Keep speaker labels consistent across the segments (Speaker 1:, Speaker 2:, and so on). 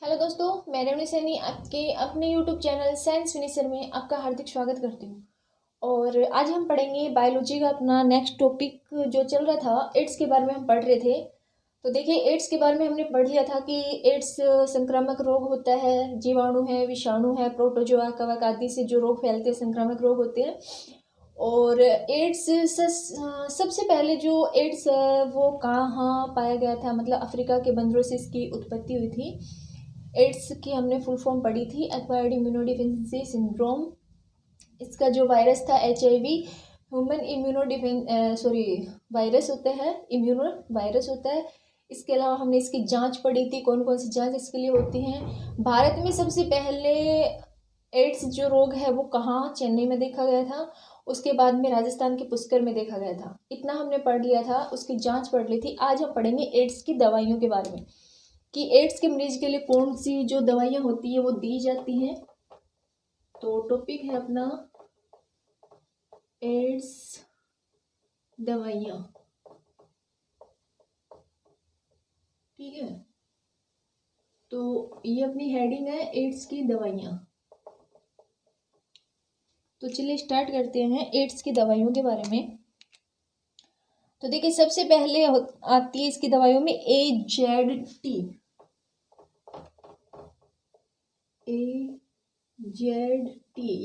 Speaker 1: Hello दोस्तों, मैं रेवनी सैनी आपके अपने यूट्यूब चैनल साइंस फिनिशर में आपका हार्दिक स्वागत करती हूँ। और आज हम पढ़ेंगे बायोलॉजी का अपना नेक्स्ट टॉपिक जो चल रहा था एड्स के बारे में हम पढ़ रहे थे। तो देखिए, एड्स के बारे में हमने पढ़ लिया था कि एड्स संक्रामक रोग होता है, जीवाणु है, विषाणु है, प्रोटोजोआ, कवक आदि से जो रोग फैलते हैं संक्रामक रोग होते हैं। और एड्स सबसे पहले जो एड्स है वो कहाँ पाया गया था, मतलब अफ्रीका के बंदरों से इसकी उत्पत्ति हुई थी। एड्स की हमने फुल फॉर्म पढ़ी थी, एक्वायर्ड इम्यूनोडिफिशियंसी सिंड्रोम। इसका जो वायरस था HIV, ह्यूमन वायरस होता है, इम्यूनो वायरस होता है। इसके अलावा हमने इसकी जांच पढ़ी थी, कौन कौन सी जांच इसके लिए होती हैं। भारत में सबसे पहले एड्स जो रोग है वो कहाँ, चेन्नई में देखा गया था। उसके बाद में राजस्थान के पुष्कर में देखा गया था। इतना हमने पढ़ लिया था, उसकी जांच पढ़ ली थी। आज हम पढ़ेंगे एड्स की दवाइयों के बारे में कि एड्स के मरीज के लिए कौन सी जो दवाइयाँ होती है वो दी जाती हैं। तो टॉपिक है अपना एड्स दवाइयाँ, ठीक है। तो ये अपनी हेडिंग है एड्स की दवाइयाँ। तो चलिए स्टार्ट करते हैं एड्स की दवाइयों के बारे में। तो देखिए, सबसे पहले आती है इसकी दवाइयों में AZT।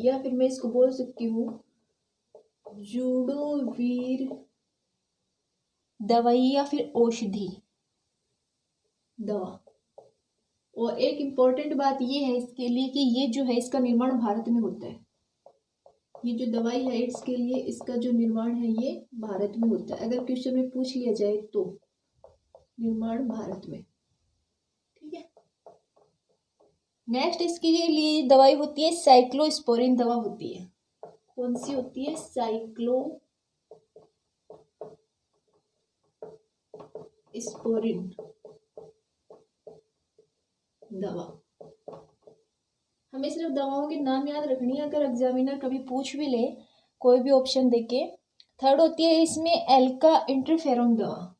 Speaker 1: या फिर मैं इसको बोल सकती हूँ जूडोवीर दवाई या फिर औषधि दवा। और एक इम्पॉर्टेंट बात ये है इसके लिए कि ये जो है इसका निर्माण भारत में होता है। ये जो दवाई है एड्स के लिए, इसका जो निर्माण है ये भारत में होता है। अगर क्वेश्चन में पूछ लिया जाए तो निर्माण भारत में, ठीक है। नेक्स्ट इसके लिए दवाई होती है साइक्लोस्पोरिन दवा होती है। कौन सी होती है? साइक्लोस्पोरिन दवा। हमें सिर्फ दवाओं के नाम याद रखनी है, अगर एग्जामिनर कभी पूछ भी ले कोई भी ऑप्शन देके। थर्ड होती है इसमें एल्का इंटरफेरोन दवा।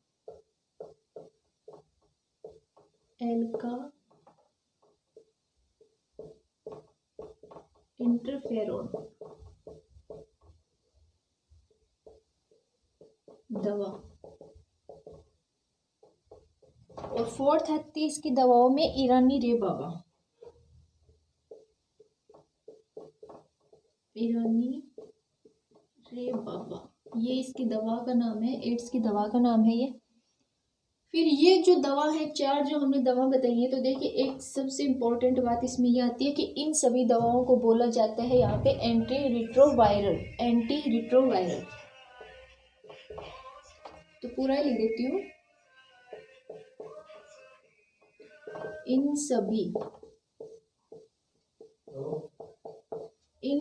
Speaker 1: एल्का इंटरफेरोन दवा। और फोर्थ आती है इसकी दवाओं में ईरानी रे बाबा। ईरानी रे बाबा, ये इसकी दवा का नाम है, एड्स की दवा का नाम है ये। फिर ये जो दवा है, चार जो हमने दवा बताई है, तो देखिए एक सबसे इम्पोर्टेंट बात इसमें ये आती है कि इन सभी दवाओं को बोला जाता है यहाँ पे एंटी रिट्रोवायरल। तो पूरा लिख देती हूँ, इन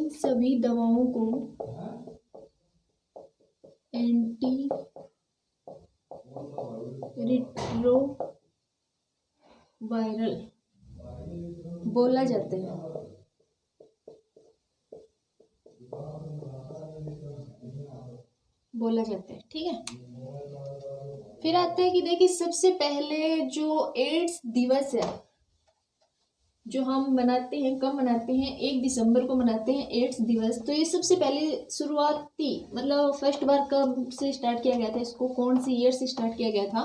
Speaker 1: सभी दवाओं को एंटी रिट्रोवायरल बोला जाता है। ठीक है। फिर आता है कि देखिए, सबसे पहले जो एड्स दिवस है जो हम मनाते हैं, कब मनाते हैं? 1 दिसंबर को मनाते हैं एड्स दिवस। तो ये सबसे पहले शुरुआती, मतलब फर्स्ट बार कब से स्टार्ट किया गया था, इसको कौन सी ईयर से स्टार्ट किया गया था?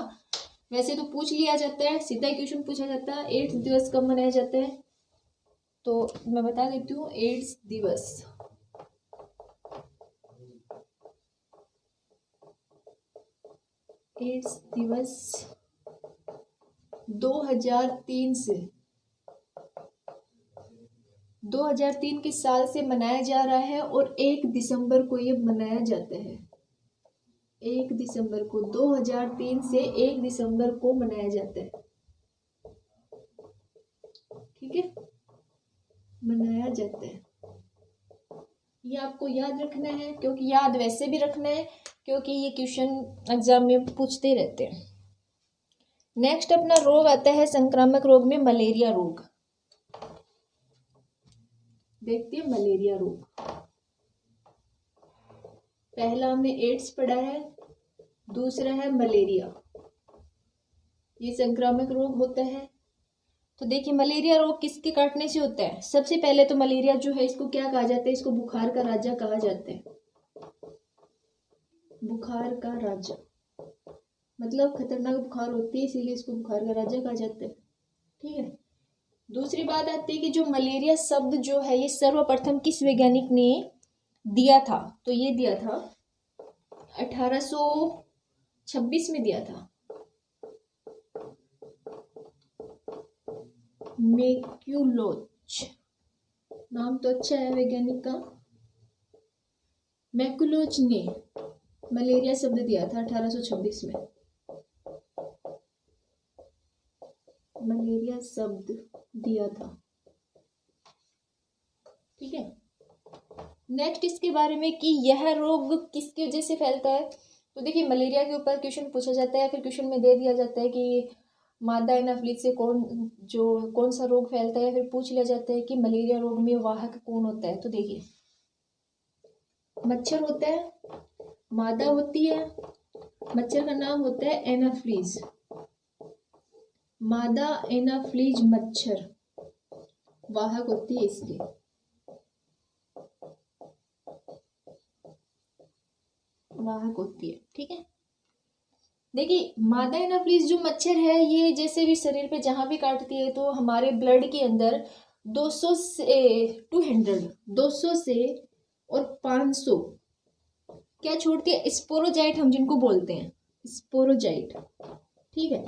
Speaker 1: वैसे तो पूछ लिया जाता है, सीधा क्वेश्चन पूछा जाता है, एड्स दिवस कब मनाया जाता है? तो मैं बता देती हूँ, एड्स दिवस 2003 से 2003 के साल से मनाया जा रहा है। और 1 दिसंबर को ये मनाया जाता है। 1 दिसंबर को, 2003 से 1 दिसंबर को मनाया जाता है, ठीक है, मनाया जाता है। ये आपको याद रखना है, क्योंकि याद वैसे भी रखना है क्योंकि ये क्वेश्चन एग्जाम में पूछते रहते हैं। नेक्स्ट अपना रोग आता है संक्रामक रोग में मलेरिया रोग। देखते हैं मलेरिया रोग। पहला हमने एड्स पढ़ा है, दूसरा है मलेरिया। ये संक्रामक रोग होता है तो देखिए मलेरिया रोग किसके काटने से होता है? सबसे पहले तो मलेरिया जो है इसको क्या कहा जाता है? इसको बुखार का राजा कहा जाता है। बुखार का राजा मतलब खतरनाक बुखार होती है, इसीलिए इसको बुखार का राजा कहा जाता है। ठीक है। दूसरी बात आती है कि जो मलेरिया शब्द जो है ये सर्वप्रथम किस वैज्ञानिक ने दिया था? तो ये दिया था 1826 में दिया था। मैक्यूलोच, नाम तो अच्छा है वैज्ञानिक का। मैक्यूलोच ने मलेरिया शब्द दिया था 1826 में। मलेरिया शब्द दिया था। ठीक है। नेक्स्ट इसके बारे में कि यह रोग किसकी वजह से फैलता है। तो देखिए मलेरिया के ऊपर क्वेश्चन पूछा जाता है, फिर क्वेश्चन में दे दिया जाता है कि मादा एनाफ्लिज से कौन सा रोग फैलता है। फिर पूछ लिया जाता है कि मलेरिया रोग में वाहक कौन होता है। तो देखिए मच्छर होता है, मादा होती है, मच्छर का नाम होता है एनाफ्लीज। मादा एनाफ्लीज मच्छर वाहक होती है इसके। वाहक होती है। ठीक है। देखिए मादा एनाफ्लीज जो मच्छर है ये जैसे भी शरीर पे जहां भी काटती है तो हमारे ब्लड के अंदर 200 से 200 से और 500 क्या छोड़ती है? स्पोरोजाइट हम जिनको बोलते हैं, स्पोरोजाइट। ठीक है।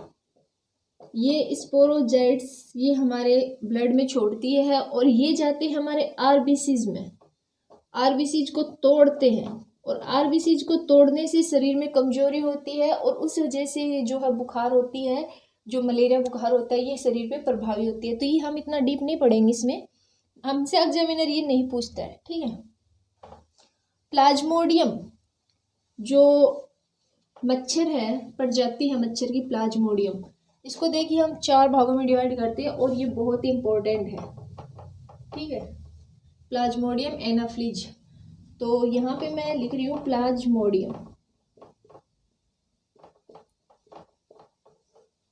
Speaker 1: ये स्पोरोजाइट्स ये हमारे ब्लड में छोड़ती है और ये जाते हैं हमारे आरबीसीज में। आरबीसीज को तोड़ते हैं और आरबीसीज को तोड़ने से शरीर में कमजोरी होती है और उस वजह से जो है बुखार होती है, जो मलेरिया बुखार होता है ये शरीर पे प्रभावी होती है। तो ये हम इतना डीप नहीं पढ़ेंगे इसमें, हमसे एग्जामिनर ये नहीं पूछता है। ठीक है। प्लाज्मोडियम जो मच्छर है, प्रजाति है मच्छर की प्लाज्मोडियम, इसको देखिए हम 4 भागों में डिवाइड करते हैं और ये बहुत ही इंपॉर्टेंट है। ठीक है। प्लाज्मोडियम एनाफ्लीज, तो यहाँ पे मैं लिख रही हूँ प्लाज्मोडियम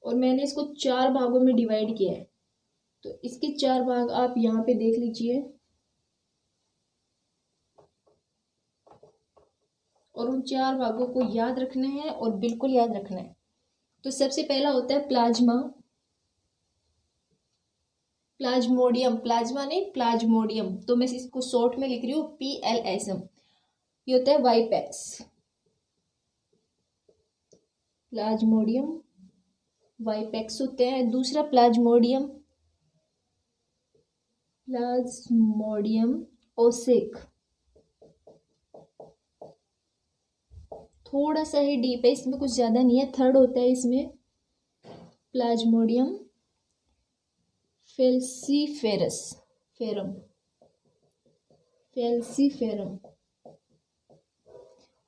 Speaker 1: और मैंने इसको 4 भागों में डिवाइड किया है। तो इसके 4 भाग आप यहाँ पे देख लीजिए और उन 4 भागों को याद रखना है और बिल्कुल याद रखना है। तो सबसे पहला होता है प्लाज्मा, प्लाज्मोडियम, प्लाज्मा नहीं प्लाज्मोडियम, तो मैं इसको शॉर्ट में लिख रही हूँ PLSM। ये होता है वाइपेक्स, प्लाज्मोडियम वाइपेक्स होते हैं। दूसरा प्लाज्मोडियम ओसेक, थोड़ा सा ही डीप है, इसमें कुछ ज्यादा नहीं है। थर्ड होता है इसमें प्लाज्मोडियम फेल्सीफेरम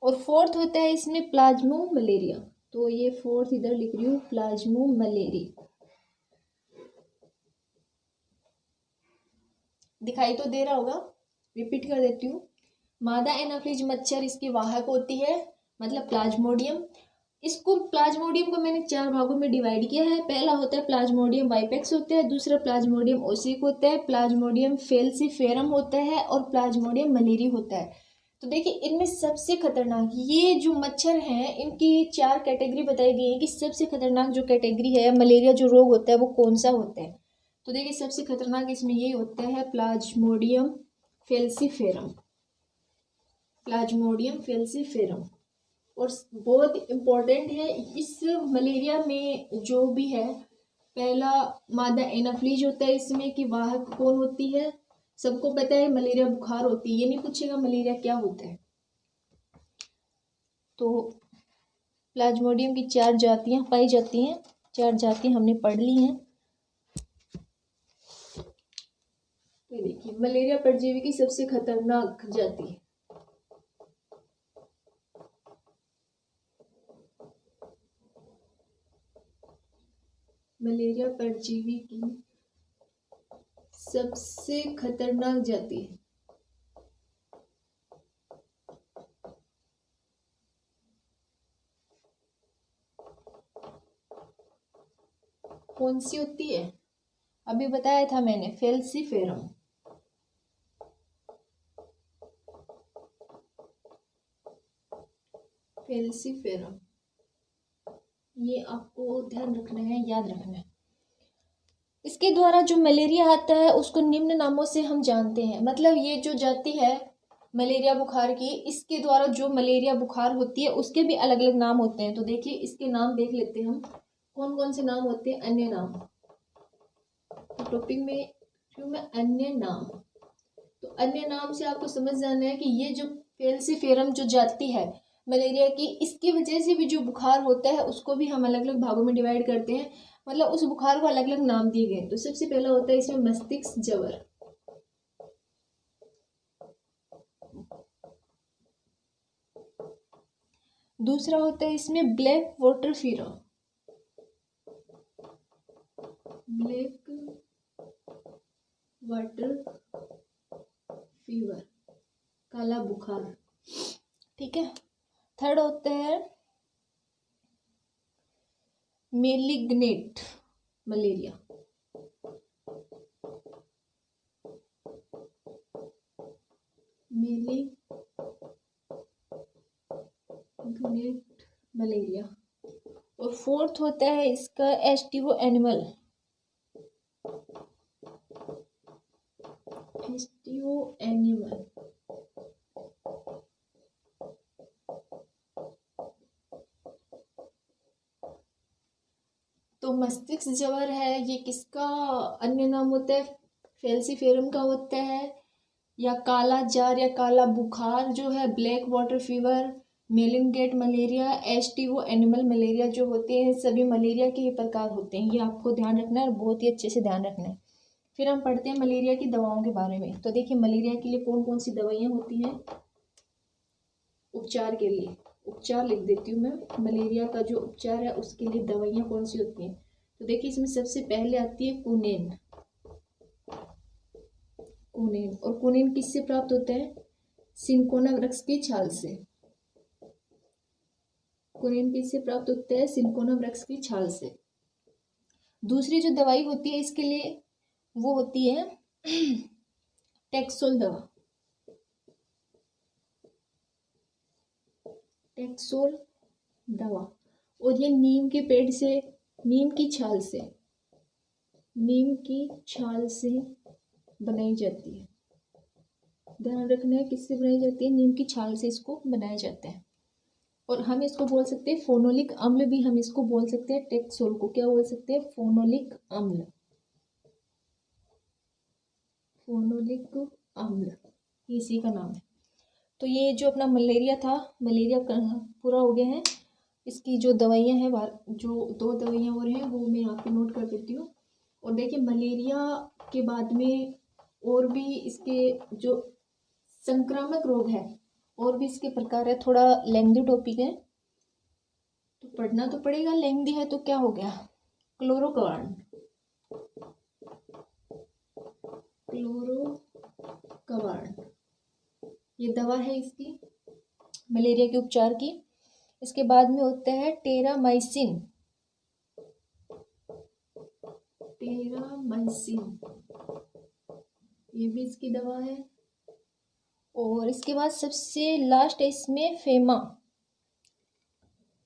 Speaker 1: और फोर्थ होता है इसमें प्लाज्मो मलेरिया। तो ये फोर्थ इधर लिख रही हूँ प्लाज्मो मलेरी। दिखाई तो दे रहा होगा, रिपीट कर देती हूँ। मादा एनाफ्लीज मच्छर इसकी वाहक होती है, मतलब प्लाज्मोडियम। इसको प्लाज्मोडियम को मैंने 4 भागों में डिवाइड किया है। पहला होता है प्लाज्मोडियम वाइपेक्स होता है, दूसरा प्लाज्मोडियम ओसिक होता है, प्लाज्मोडियम फेल्सीफेरम होता है और प्लाज्मोडियम मलेरी होता है। तो देखिए इनमें सबसे खतरनाक ये जो मच्छर हैं इनकी 4 कैटेगरी बताई गई है कि सबसे खतरनाक जो कैटेगरी है मलेरिया जो रोग होता है वो कौन सा होता है। तो देखिए सबसे खतरनाक इसमें ये होता है प्लाज्मोडियम फेल्सीफेरम, प्लाज्मोडियम फेल्सीफेरम। और बहुत इम्पोर्टेंट है इस मलेरिया में जो भी है, पहला मादा एनाफ्लीज होता है इसमें कि वाहक कौन होती है। सबको पता है मलेरिया बुखार होती है, ये नहीं पूछेगा मलेरिया क्या होता है। तो प्लाज्मोडियम की 4 जातियां पाई जाती हैं, 4 जातियां हमने पढ़ ली हैं। तो देखिए मलेरिया परजीवी की सबसे खतरनाक जाति है मलेरिया परजीवी की सबसे खतरनाक जाति है कौन सी होती है? अभी बताया था मैंने, फेल्सीफेरम। फेल्सीफेरम, ये आपको ध्यान रखना है, याद रखना है। इसके द्वारा जो मलेरिया आता है उसको निम्न नामों से हम जानते हैं। मतलब ये जो जाति है मलेरिया बुखार की, इसके द्वारा जो मलेरिया बुखार होती है उसके भी अलग अलग नाम होते हैं। तो देखिए इसके नाम देख लेते हैं हम, कौन कौन से नाम होते हैं। अन्य नाम, तो टॉपिक में क्यों मैं अन्य नाम, तो अन्य नाम से आपको समझ जाना है कि ये जो फेल्सीफेरम जो जाति है मलेरिया की, इसकी वजह से भी जो बुखार होता है उसको भी हम अलग अलग भागों में डिवाइड करते हैं। मतलब उस बुखार को अलग अलग नाम दिए गए। तो सबसे पहला होता है इसमें मस्तिष्क ज्वर, दूसरा होता है इसमें black water fever, black water fever, काला बुखार। ठीक है। थर्ड होता है मेलिग्नेट मलेरिया, मेलिग्नेट मलेरिया। और फोर्थ होता है इसका एस्टिवो एनिमल, एस्टिवो एनिमल। तो मस्तिष्क ज्वर है, ये किसका अन्य नाम होता है, फेल्सीफेरम का होता है। या काला जार या काला बुखार जो है black water fever, malignant malaria, aestivo animal malaria जो होते हैं सभी मलेरिया के ही प्रकार होते हैं। ये आपको ध्यान रखना है और बहुत ही अच्छे से ध्यान रखना है। फिर हम पढ़ते हैं मलेरिया की दवाओं के बारे में। तो देखिए मलेरिया के लिए कौन कौन सी दवाइयाँ होती हैं। उपचार के लिए, उपचार लिख देती हूँ मैं, मलेरिया का जो उपचार है उसके लिए दवाइयाँ कौन सी होती हैं। तो देखिए इसमें सबसे पहले आती है कुनेन। कुनेन, और कुनेन किससे प्राप्त होता है, सिनकोना वृक्ष की छाल से। कुनेन किससे प्राप्त होता है, सिनकोना वृक्ष की छाल से। दूसरी जो दवाई होती है इसके लिए वो होती है टेक्सोल दवा, टेक्सोल दवा। और ये नीम के पेड़ से, नीम की छाल से, नीम की छाल से बनाई जाती है। ध्यान रखना है किससे बनाई जाती है, नीम की छाल से इसको बनाया जाता है। और हम इसको बोल सकते हैं फोनोलिक अम्ल भी, हम इसको बोल सकते हैं टेक्सोल को क्या बोल सकते हैं, फोनोलिक अम्ल, फोनोलिक अम्ल, इसी का नाम है। तो ये जो अपना मलेरिया था, मलेरिया पूरा हो गया है। इसकी जो दवाइयाँ हैं, जो 2 दवाइयाँ और हैं वो मैं यहाँ पे नोट कर देती हूँ। और देखिए मलेरिया के बाद में और भी इसके जो संक्रामक रोग है और भी इसके प्रकार है। थोड़ा लेंथी टॉपिक है तो पढ़ना तो पड़ेगा, लेंथी है तो क्या हो गया, क्लोरोक्वार्न, क्लोरोक्वार्न ये दवा है इसकी मलेरिया के उपचार की। इसके बाद में होता है टेरामाइसिन, टेरामाइसिन ये भी इसकी दवा है। और इसके बाद सबसे लास्ट है इसमें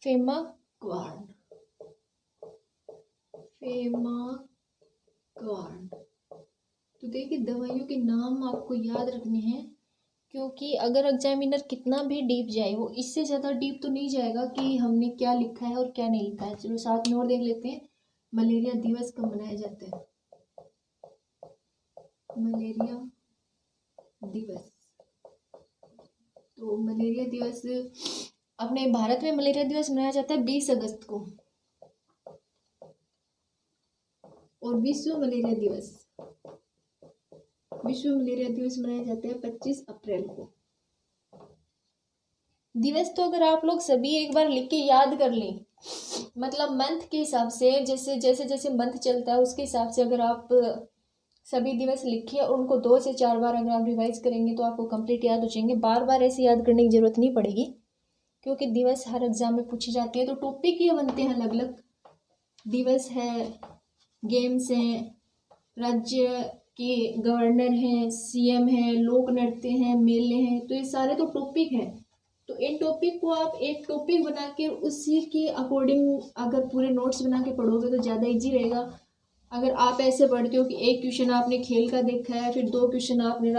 Speaker 1: फेमाक्वार्न, फेमाक्वार्न। तो देखिए दवाइयों के नाम आपको याद रखने हैं, क्योंकि अगर एग्जामिनर कितना भी डीप जाए वो इससे ज़्यादा डीप तो नहीं जाएगा कि हमने क्या लिखा है और क्या नहीं लिखा है। चलो साथ में और देख लेते हैं, मलेरिया दिवस कब मनाया जाता है, मलेरिया दिवस। तो मलेरिया दिवस अपने भारत में मलेरिया दिवस मनाया जाता है 20 अगस्त को। और विश्व मलेरिया दिवस मनाया जाता है 25 अप्रैल को। दिवस तो अगर आप लोग सभी एक बार लिख के याद कर लें, मतलब मंथ के हिसाब से, जैसे जैसे जैसे मंथ चलता है उसके हिसाब से अगर आप सभी दिवस लिखिए और उनको 2 से 4 बार अगर आप रिवाइज करेंगे तो आपको कंप्लीट याद हो जाएंगे। बार बार ऐसे याद करने की जरूरत नहीं पड़ेगी, क्योंकि दिवस हर एग्जाम में पूछे जाते हैं। तो टॉपिक ये बनते हैं अलग अलग, दिवस है, गेम्स हैं, राज्य के गवर्नर हैं, सीएम हैं, लोक नृत्य हैं, मेले हैं, तो ये सारे तो टॉपिक हैं। तो इन टॉपिक को आप एक टॉपिक बना के उसी के अकॉर्डिंग अगर पूरे नोट्स बना के पढ़ोगे तो ज़्यादा इजी रहेगा। अगर आप ऐसे पढ़ते हो कि एक क्वेश्चन आपने खेल का देखा है, फिर 2 क्वेश्चन आपने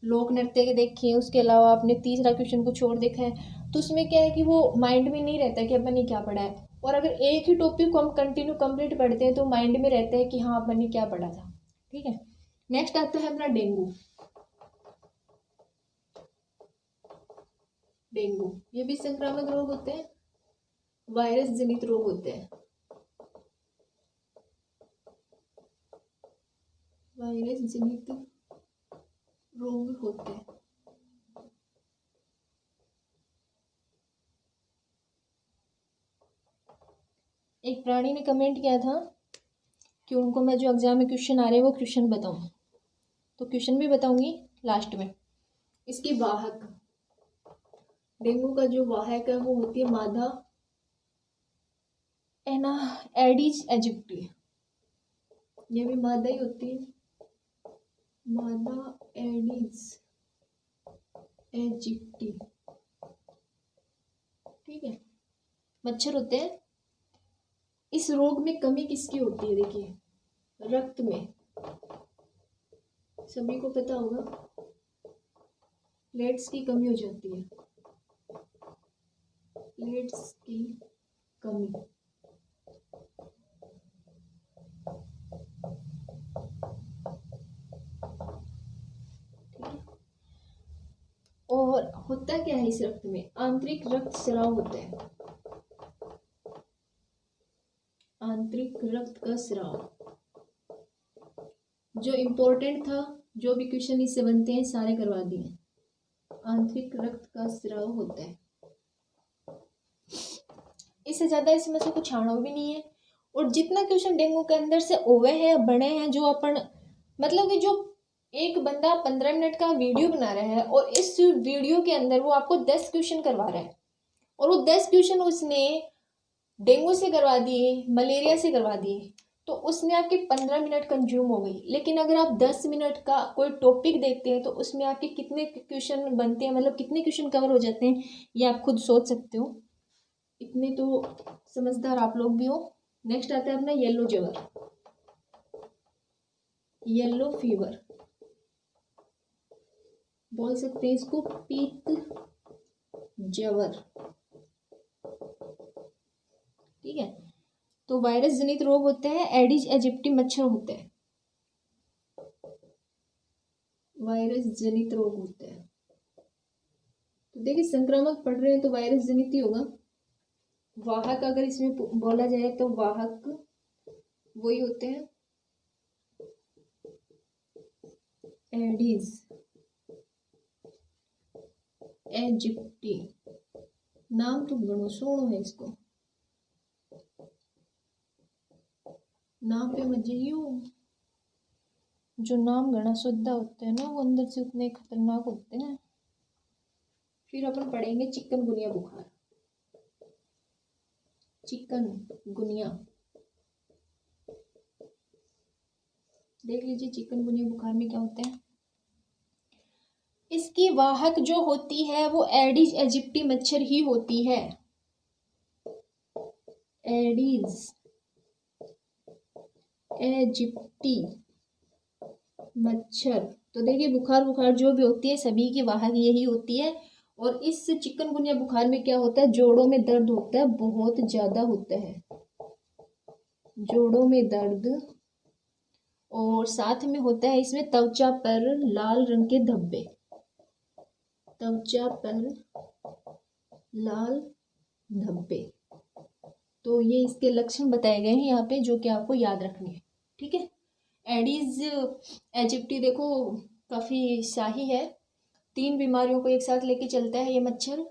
Speaker 1: लोक नृत्य के देखे हैं, उसके अलावा आपने तीसरा क्वेश्चन कुछ और देखा है, तो उसमें क्या है कि वो माइंड में नहीं रहता कि अपन ने क्या पढ़ा है। और अगर एक ही टॉपिक को हम कंटिन्यू कंप्लीट पढ़ते हैं तो माइंड में रहता है कि हाँ अपन ने क्या पढ़ा था। ठीक है, नेक्स्ट आता है अपना डेंगू। डेंगू ये भी संक्रामक रोग होते हैं, वायरस जनित रोग होते हैं। वायरस जनित रोग होते हैं। एक प्राणी ने कमेंट किया था कि उनको मैं जो एग्जाम में क्वेश्चन आ रहे हैं वो क्वेश्चन बताऊं, तो क्वेश्चन भी बताऊंगी लास्ट में। इसकी वाहक, डेंगू का जो वाहक है वो होती है मादा एना एडिस एजिप्टी। ये भी मादा ही होती है, मादा एडिस एजिप्टी। ठीक है, मच्छर होते हैं। इस रोग में कमी किसकी होती है? देखिए रक्त में, सभी को पता होगा प्लेट्स की कमी हो जाती है, प्लेट्स की कमी। और होता क्या है इस रक्त में? आंतरिक रक्तस्राव होता है, आंतरिक रक्त का स्राव। जो इम्पोर्टेंट था, जो भी क्वेश्चन इससे बनते हैं सारे करवा दिए। आंतरिक रक्त का स्राव होता है, इससे ज्यादा इसमें से कुछ आना भी नहीं है। और जितना क्वेश्चन डेंगू के अंदर से ओवे हैं, बने हैं, जो अपन मतलब कि जो एक बंदा 15 मिनट का वीडियो बना रहा है और इस वीडियो के अंदर वो आपको 10 क्वेश्चन करवा रहा है, और वो 10 क्वेश्चन उसने डेंगू से करवा दिए, मलेरिया से करवा दिए, तो उसमें आपके 15 मिनट कंज्यूम हो गई। लेकिन अगर आप 10 मिनट का कोई टॉपिक देखते हैं तो उसमें आपके कितने क्वेश्चन बनते हैं, मतलब कितने क्वेश्चन कवर हो जाते हैं, ये आप खुद सोच सकते हो। इतने तो समझदार आप लोग भी हो। नेक्स्ट आता है अपना येलो जवर, येलो फीवर बोल सकते हैं इसको, पीत जवर। ठीक है, तो वायरस जनित रोग होते हैं, एडिस एजिप्टी मच्छर होते हैं, वायरस जनित रोग होते हैं। तो देखिए संक्रामक पढ़ रहे हैं तो वायरस जनित ही होगा। वाहक अगर इसमें बोला जाए तो वाहक वही होते हैं, एडिस एजिप्टी। नाम तो घणो सोणो है इसको, नाम पे मत जाइयो। जो नाम घना शुद्ध होते हैं ना वो अंदर से उतने खतरनाक होते हैं। फिर अपन पढ़ेंगे चिकनगुनिया बुखार, चिकनगुनिया। देख लीजिए चिकनगुनिया बुखार में क्या होते हैं। इसकी वाहक जो होती है वो एडिस एजिप्टी मच्छर ही होती है, एडिस एजिप्टी मच्छर। तो देखिए बुखार जो भी होती है सभी की वाहक यही होती है। और इस चिकनगुनिया बुखार में क्या होता है, जोड़ों में दर्द होता है, बहुत ज्यादा होता है, जोड़ों में दर्द। और साथ में होता है इसमें त्वचा पर लाल रंग के धब्बे, त्वचा पर लाल धब्बे। तो ये इसके लक्षण बताए गए हैं यहाँ पे, जो कि आपको याद रखने हैं। ठीक है, एडिस एजिप्टी देखो काफ़ी शाही है, 3 बीमारियों को एक साथ लेके चलता है ये मच्छर।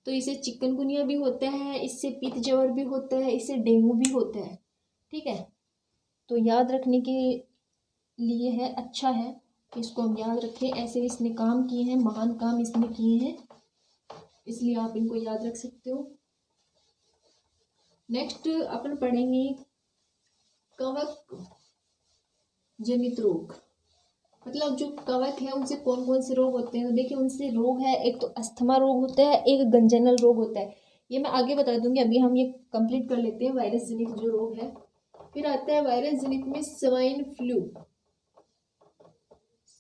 Speaker 1: तो इसे चिकनगुनिया भी होता है, इससे पीत जवर भी होता है, इससे डेंगू भी होता है। ठीक है, तो याद रखने के लिए है, अच्छा है कि इसको हम याद रखें। ऐसे इसने काम किए हैं, महान काम इसने किए हैं, इसलिए आप इनको याद रख सकते हो। नेक्स्ट अपन पढ़ेंगे कवक जनित रोग, मतलब जो कवक है उनसे कौन कौन से रोग होते हैं। तो देखिए उनसे रोग है, एक तो अस्थमा रोग होता है, एक गंजनल रोग होता है। ये मैं आगे बता दूंगी, अभी हम ये कंप्लीट कर लेते हैं वायरस जनित जो रोग है। फिर आता है वायरस जनित में swine flu.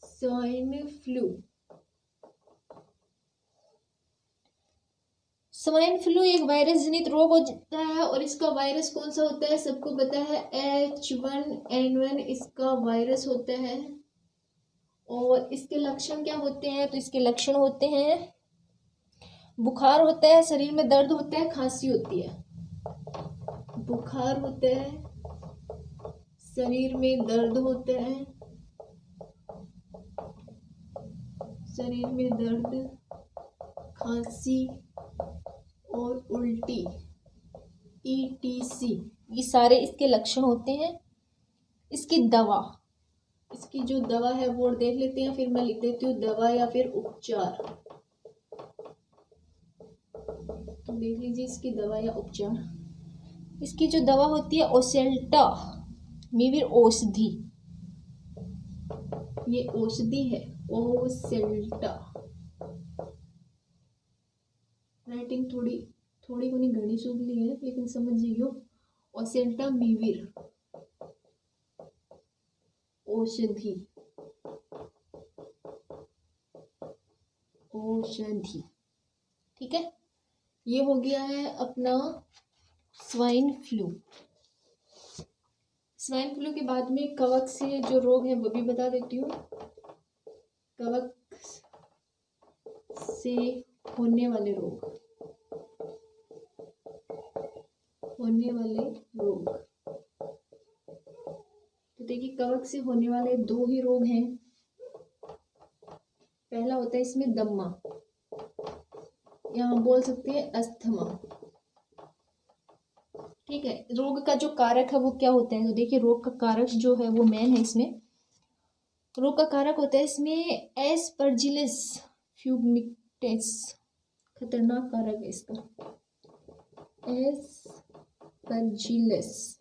Speaker 1: Swine flu, swine flu एक वायरस जनित रोग होता है और इसका वायरस कौन सा होता है सबको पता है, H1N1 इसका वायरस होता है। और इसके लक्षण क्या होते हैं, तो इसके लक्षण होते हैं बुखार होता है, शरीर में दर्द होता है, खांसी होती है। बुखार होता है, शरीर में दर्द होता है, शरीर में दर्द, खांसी और उल्टी, ETC, ये सारे इसके लक्षण होते हैं। इसकी दवा, इसकी जो दवा है वो देख लेते हैं, फिर मैं लिख देती हूँ दवा या फिर उपचार। तो देख लीजिए इसकी दवा या उपचार। इसकी जो दवा होती है ओसेल्टा मीवीर औषधि, ये औषधि है ओसेल्टा। राइटिंग थोड़ी थोड़ी कोनी घनी सुगली है लेकिन समझ जाइयो, ओसेल्टा मीवीर औषधि, औषधि, ठीक है। ये हो गया है अपना स्वाइन फ्लू। स्वाइन फ्लू के बाद में कवक से जो रोग है वो भी बता देती हूँ। कवक से होने वाले रोग, होने वाले रोग, तो देखिए कवक से होने वाले दो ही रोग हैं। पहला होता है इसमें दम्मा, यहाँ बोल सकते हैं अस्थमा, ठीक है। रोग का जो कारक है वो क्या होता है, तो देखिए रोग का कारक जो है वो मेन है इसमें। रोग का कारक होता है इसमें एस्परजिलस फ्यूमिटेस, खतरनाक कारक है इसका, एस्परजिलस।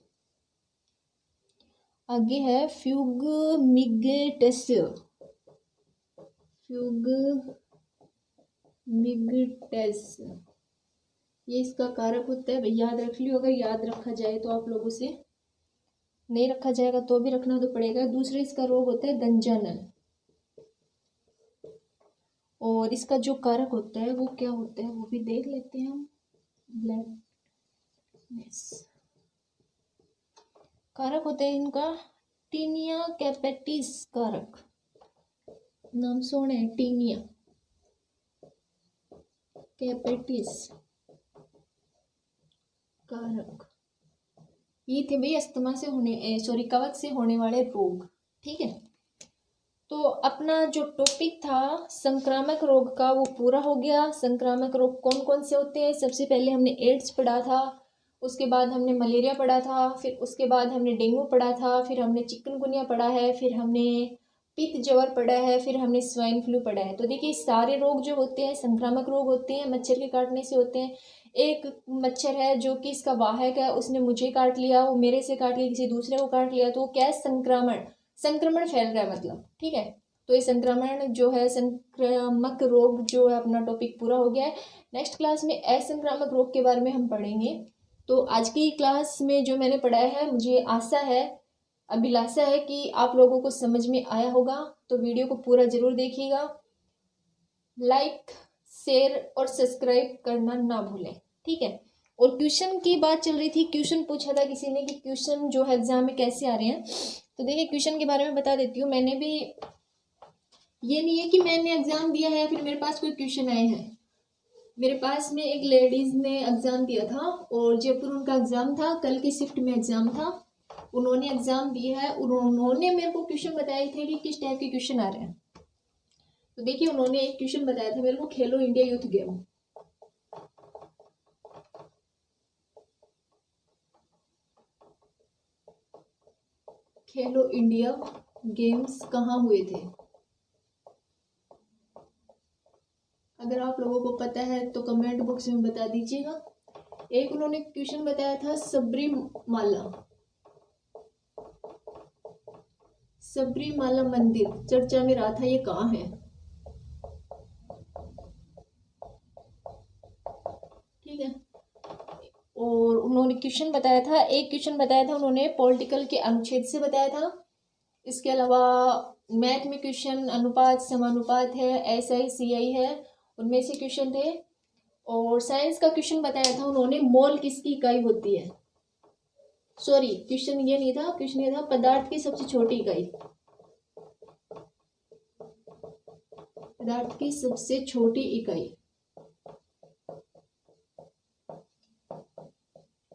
Speaker 1: आगे है फ्यूगमिगेटस, फ्यूगमिगेटस, ये इसका कारक होता है। भाई याद रख लियो, अगर याद रखा जाए तो आप लोगों से, नहीं रखा जाएगा तो भी रखना तो पड़ेगा। दूसरा इसका रोग होता है गंजनल, और इसका जो कारक होता है वो क्या होता है वो भी देख लेते हैं हम। ब्लैकनेस, कारक होते हैं इनका टीनिया कैपेटिस कारक, नाम सुने हैं टीनिया कैपेटिस कारक। ये थे भाई अस्थमा से होने सॉरी कवक से होने वाले रोग, ठीक है। तो अपना जो टॉपिक था संक्रामक रोग का वो पूरा हो गया। संक्रामक रोग कौन कौन से होते हैं, सबसे पहले हमने एड्स पढ़ा था, उसके बाद हमने मलेरिया पढ़ा था, फिर उसके बाद हमने डेंगू पढ़ा था, फिर हमने चिकनगुनिया पढ़ा है, फिर हमने पित्त ज्वर पढ़ा है, फिर हमने स्वाइन फ्लू पढ़ा है। तो देखिए सारे रोग जो होते हैं संक्रामक रोग होते हैं, मच्छर के काटने से होते हैं। एक मच्छर है जो कि इसका वाहक है, उसने मुझे काट लिया, वो मेरे से काट लिया, किसी दूसरे को काट लिया, तो वो क्या है संक्रमण, संक्रमण फैल रहा है मतलब, ठीक है। तो ये संक्रमण जो है संक्रामक रोग जो है अपना टॉपिक पूरा हो गया है। नेक्स्ट क्लास में असंक्रामक रोग के बारे में हम पढ़ेंगे। तो आज की क्लास में जो मैंने पढ़ाया है मुझे आशा है, अभिलाषा है कि आप लोगों को समझ में आया होगा। तो वीडियो को पूरा जरूर देखिएगा, लाइक शेयर और सब्सक्राइब करना ना भूलें, ठीक है। और क्वेश्चन की बात चल रही थी, क्वेश्चन पूछा था किसी ने कि क्वेश्चन जो है एग्जाम में कैसे आ रहे हैं। तो देखिए क्वेश्चन के बारे में बता देती हूँ। मैंने भी, ये नहीं है कि मैंने एग्जाम दिया है फिर मेरे पास कोई क्वेश्चन आए हैं। मेरे पास में एक लेडीज ने एग्जाम दिया था और जयपुर उनका एग्जाम था, कल की शिफ्ट में एग्जाम था, उन्होंने एग्जाम दिया है। उन्होंने मेरे को क्वेश्चन बताए थे कि किस टाइप के क्वेश्चन आ रहे हैं। तो देखिए उन्होंने एक क्वेश्चन बताया था मेरे को, खेलो इंडिया यूथ गेम। खेलो इंडिया गेम्स कहाँ हुए थे, अगर आप लोगों को पता है तो कमेंट बॉक्स में बता दीजिएगा। एक उन्होंने क्वेश्चन बताया था सबरीमाला, सबरीमाला मंदिर चर्चा में रहा था, ये कहाँ है? ठीक है। और उन्होंने क्वेश्चन बताया था, एक क्वेश्चन बताया था उन्होंने पॉलिटिकल के अनुच्छेद से बताया था। इसके अलावा मैथ में क्वेश्चन अनुपात समानुपात है, SI CI है, उनमें से क्वेश्चन थे। और साइंस का क्वेश्चन बताया था उन्होंने मोल किसकी इकाई होती है। सॉरी, क्वेश्चन ये नहीं था, क्वेश्चन ये था पदार्थ की सबसे छोटी इकाई, पदार्थ की सबसे छोटी इकाई,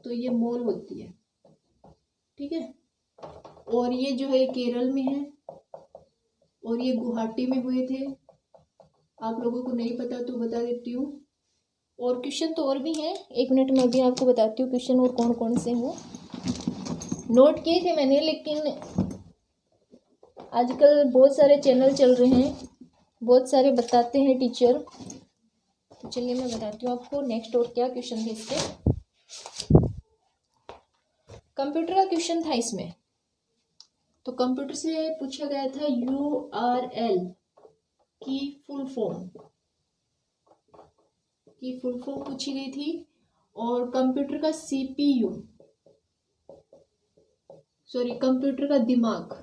Speaker 1: तो ये मोल होती है। ठीक है। और ये जो है केरल में है और ये गुवाहाटी में हुए थे। आप लोगों को नहीं पता तो बता देती हूँ। और क्वेश्चन तो और भी हैं, 1 मिनट में अभी आपको बताती हूँ क्वेश्चन और कौन कौन से हो। नोट किए थे मैंने, लेकिन आजकल बहुत सारे चैनल चल रहे हैं, बहुत सारे बताते हैं टीचर, तो चलिए मैं बताती हूँ आपको नेक्स्ट और क्या क्वेश्चन थे इसके। कंप्यूटर का क्वेश्चन था इसमें, तो कंप्यूटर से पूछा गया था URL की फुल फॉर्म पूछी गई थी। और कंप्यूटर का CPU, सॉरी कंप्यूटर का दिमाग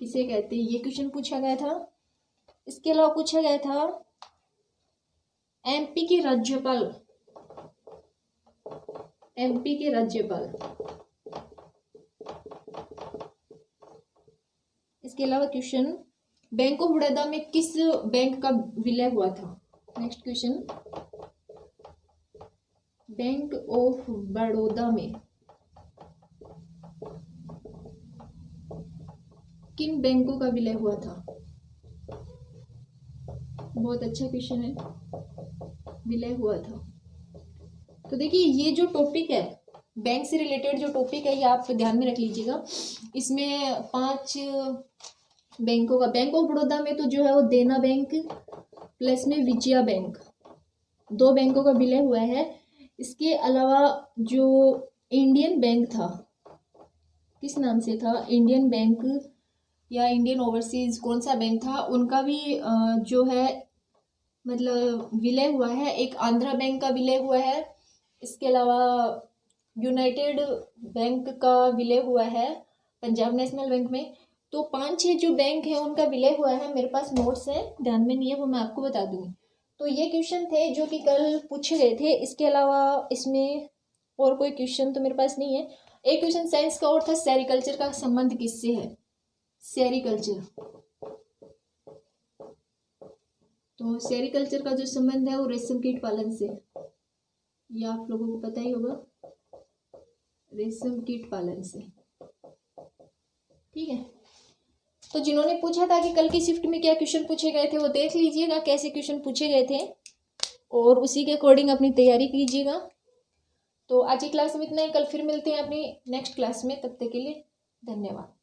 Speaker 1: किसे कहते हैं, ये क्वेश्चन पूछा गया था। इसके अलावा पूछा गया था MP के राज्यपाल, इसके अलावा क्वेश्चन बैंक ऑफ बड़ौदा में किस बैंक का विलय हुआ था। Next question, bank of Baroda में किन बैंकों का विलय हुआ था। बहुत अच्छा क्वेश्चन है, विलय हुआ था। तो देखिए ये जो टॉपिक है बैंक से रिलेटेड जो टॉपिक है ये आप ध्यान में रख लीजिएगा। इसमें 5 बैंकों का, बैंक ऑफ बड़ौदा में तो जो है वो देना बैंक प्लस में विजया बैंक, 2 बैंकों का विलय हुआ है। इसके अलावा जो इंडियन बैंक था, किस नाम से था, इंडियन बैंक या इंडियन ओवरसीज, कौन सा बैंक था, उनका भी जो है मतलब विलय हुआ है। एक आंध्रा बैंक का विलय हुआ है। इसके अलावा यूनाइटेड बैंक का विलय हुआ है पंजाब नेशनल बैंक में। तो 5-6 जो बैंक है उनका विलय हुआ है। मेरे पास नोट्स है, ध्यान में नहीं है, वो मैं आपको बता दूंगी। तो ये क्वेश्चन थे जो कि कल पूछे गए थे। इसके अलावा इसमें और कोई क्वेश्चन तो मेरे पास नहीं है। एक क्वेश्चन साइंस का और था, सेरिकल्चर का संबंध किससे है, सेरिकल्चर। तो सेरिकल्चर का जो संबंध है वो रेशम कीट पालन से, ये आप लोगों को पता ही होगा, रेशम कीट पालन से। ठीक है। तो जिन्होंने पूछा था कि कल की शिफ्ट में क्या क्वेश्चन पूछे गए थे वो देख लीजिएगा कैसे क्वेश्चन पूछे गए थे और उसी के अकॉर्डिंग अपनी तैयारी कीजिएगा। तो आज की क्लास में इतना ही, कल फिर मिलते हैं अपनी नेक्स्ट क्लास में, तब तक के लिए धन्यवाद।